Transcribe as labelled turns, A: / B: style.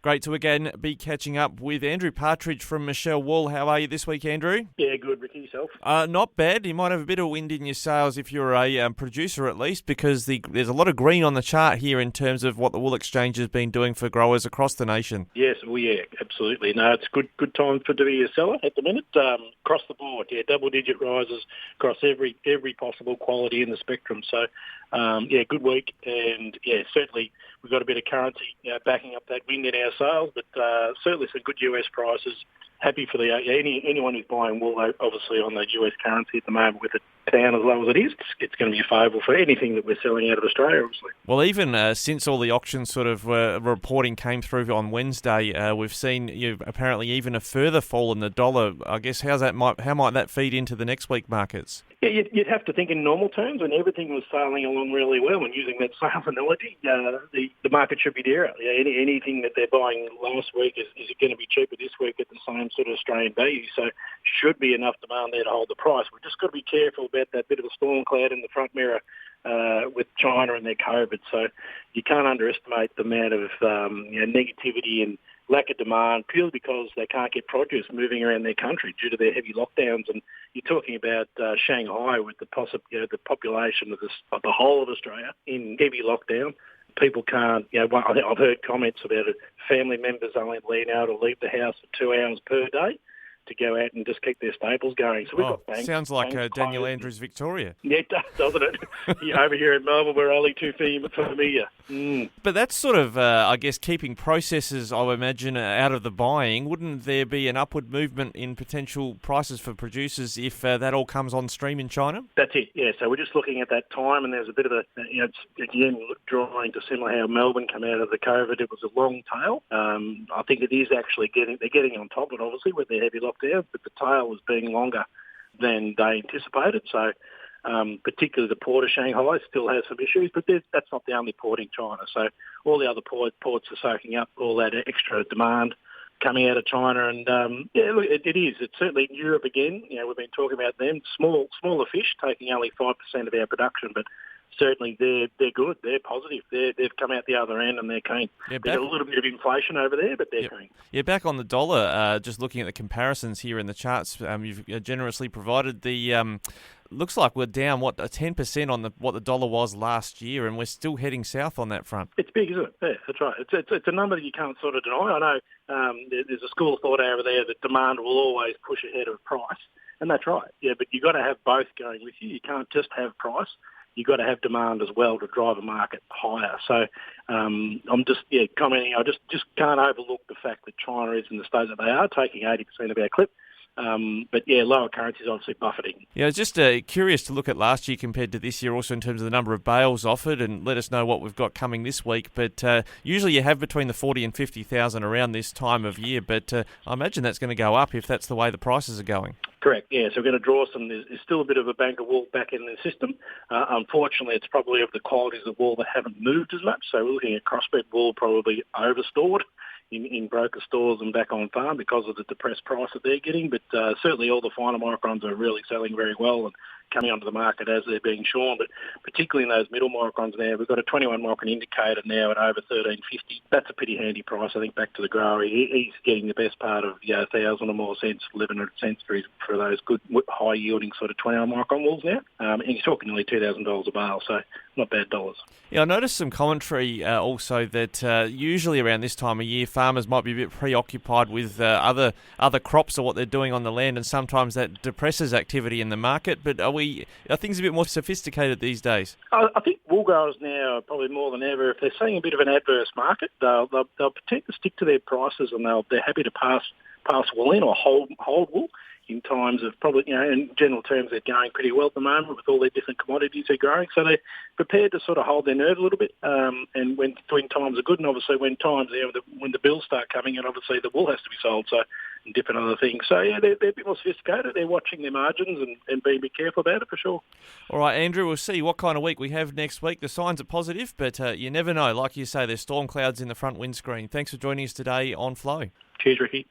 A: Great to again be catching up with Andrew Partridge from Michell Wool. How are you this week, Andrew?
B: Yeah, good, Ricky. Yourself?
A: Not bad. You might have a bit of wind in your sails if you're a producer at least, because there's a lot of green on the chart here in terms of what the wool exchange has been doing for growers across the nation.
B: Yes, well, yeah, absolutely. No, it's good time to be a seller at the minute. Across the board, yeah, double-digit rises across every possible quality in the spectrum. So, yeah, good week, and yeah, certainly we've got a bit of currency backing up that wind in our sales, but certainly some good US prices. Happy for anyone who's buying wool, obviously, on the US currency at the moment with it down as low as it is. It's going to be favourable for anything that we're selling out of Australia, obviously.
A: Well, even since all the auctions sort of reporting came through on Wednesday, we've seen apparently even a further fall in the dollar. I guess how might that feed into the next week markets?
B: Yeah, you'd have to think in normal terms when everything was sailing along really well and using that sales analogy, the market should be dearer. Yeah, anything that they're buying last week is going to be cheaper this week at the same sort of Australian value. So should be enough demand there to hold the price. We've just got to be careful about that bit of a storm cloud in the front mirror with China and their COVID. So you can't underestimate the amount of negativity and lack of demand purely because they can't get produce moving around their country due to their heavy lockdowns. And you're talking about Shanghai with the population of the whole of Australia in heavy lockdown. People can't, I've heard comments about it. Family members only being able to leave the house for 2 hours per day to go out and just keep their staples going. So we've got banks.
A: Sounds like Daniel Andrews Victoria.
B: Yeah, it does, doesn't it? Over here in Melbourne, we're only too familiar.
A: But that's sort of, I guess, keeping processors, I would imagine, out of the buying. Wouldn't there be an upward movement in potential prices for producers if that all comes on stream in China?
B: That's it, yeah. So we're just looking at that time, and there's a bit of it's again drawing to similar how Melbourne came out of the COVID. It was a long tail. I think it is actually they're getting on top of it, obviously, with their heavy lockdown, but the tail was being longer than they anticipated. So particularly the port of Shanghai still has some issues, but that's not the only port in China. So all the other ports are soaking up all that extra demand coming out of China. And look, it is. It's certainly in Europe again. We've been talking about them. Smaller fish taking only 5% of our production, but certainly they're good. They're positive. They've come out the other end and they're keen. There's a little bit of inflation over there, but they're keen.
A: Yeah, back on the dollar, just looking at the comparisons here in the charts, you've generously provided the... looks like we're down, 10% on what the dollar was last year, and we're still heading south on that front.
B: It's big, isn't it? Yeah, that's right. It's a number that you can't sort of deny. I know there's a school of thought over there that demand will always push ahead of price, and that's right. Yeah, but you've got to have both going with you. You can't just have price. You've got to have demand as well to drive a market higher. So I'm just commenting. I just can't overlook the fact that China is in the state that they are, taking 80% of our clip. But yeah, lower currencies obviously buffeting.
A: Yeah, I was just curious to look at last year compared to this year, also in terms of the number of bales offered, and let us know what we've got coming this week. But usually you have between the 40 and 50,000 around this time of year, but I imagine that's going to go up if that's the way the prices are going.
B: Correct, yeah. So we're going to draw some. There's still a bit of a bank of wool back in the system. Unfortunately, it's probably of the qualities of wool that haven't moved as much. So we're looking at crossbred wool probably overstored in broker stores and back on farm because of the depressed price that they're getting. But certainly all the finer microns are really selling very well and coming onto the market as they're being shorn. But particularly in those middle microns now, we've got a 21 micron indicator now at over 13.50. That's a pretty handy price, I think, back to the grower. He's getting the best part of 1,000 or more cents, 1,100 cents for those good high yielding sort of 21 micron wools now. And he's talking nearly $2,000 a bale, so not bad dollars.
A: Yeah, I noticed some commentary also that usually around this time of year, farmers might be a bit preoccupied with other crops or what they're doing on the land, and sometimes that depresses activity in the market. But are things a bit more sophisticated these days?
B: I think wool growers now, probably more than ever, if they're seeing a bit of an adverse market, they'll tend to stick to their prices, and they're happy to pass wool in or hold wool in times of probably, in general terms, they're going pretty well at the moment with all their different commodities they're growing. So they're prepared to sort of hold their nerve a little bit. And when times are good, and obviously when the bills start coming in, obviously the wool has to be sold. So and different other things. So yeah, they're a bit more sophisticated. They're watching their margins and being a bit careful about it for sure.
A: All right, Andrew, we'll see what kind of week we have next week. The signs are positive, but you never know. Like you say, there's storm clouds in the front windscreen. Thanks for joining us today on Flow.
B: Cheers, Ricky.